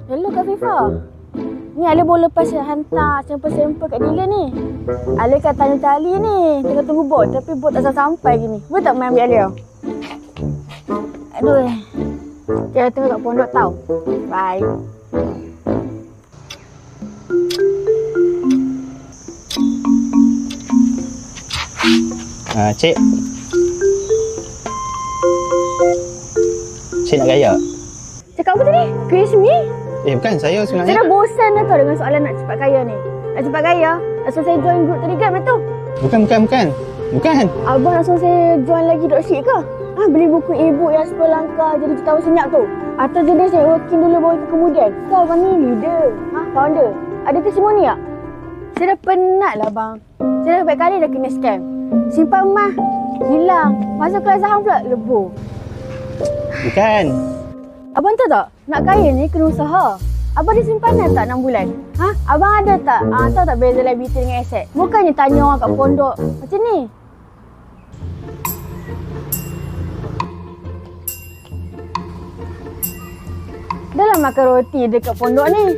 Hello Kak Fifa. Ni Ali baru lepas hantar sampel-sampel kat dealer ni. Ali kat tanya Ali ni. Tengah tunggu bot tapi bot tak sampai lagi ni. Boleh tak main ambil Ali? Aduh. Kita tengok kat pondok tau. Bye. Cik. Cik nak gaya? Cakap apa tadi? Chris me? Bukan, saya sebenarnya. Saya dah bosan dah tau dengan soalan nak cepat kaya ni. Nak cepat kaya? Nak suruh saya join group Telegram tu? Bukan. Abang nak suruh saya join lagi dropship ke? Beli buku e-book yang 10 langkah jadi jutawan senyap tu? Atau jenis networking dulu baru kemudian? Kau abang ni leader, founder. Ada testimoni tak? Saya dah penat lah bang. Saya dah banyak kali dah kena scam. Simpan emas, hilang. Masuk kelas saham pula, lebur. Bukan. Abang tahu tak? Nak kaya ni kena usaha. Abang ada simpanan tak 6 bulan? Abang ada tak? Tahu tak beza liability dengan aset? Bukannya tanya orang kat pondok macam ni. Dah lah makan roti dekat pondok ni.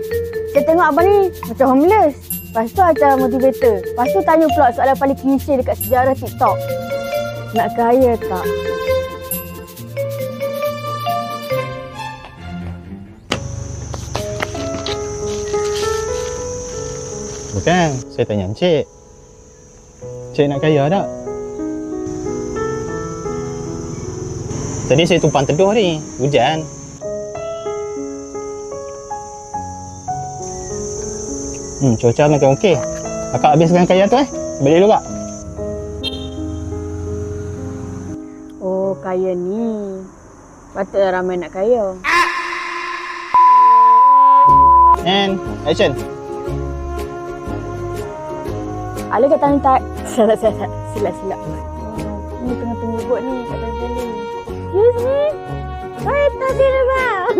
Saya tengok abang ni macam homeless. Lepas tu macam motivator. Lepas tu tanya pula soalan paling klise dekat sejarah TikTok. Nak kaya tak? Bukan, saya tanya Encik. Encik nak kaya tak? Tadi saya tumpang teduh ni, hujan. Cuaca makin okey. Akak habiskan kaya tu balik dulu kak. Oh, kaya ni. Patutlah ramai nak kaya. And action. Ali kat tanya tak? Silap. Ni tengah tunggu bot ni kat tanya ni. Excuse me? What are you talking about?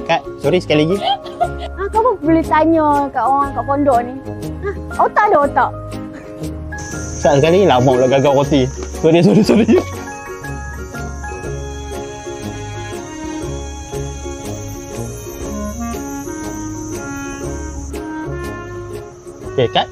Kak, sorry sekali lagi. Kau pun boleh tanya kat orang kat pondok ni. Otak ada otak. Sekali lama pula gagal roti. Sorry. Okay, cut.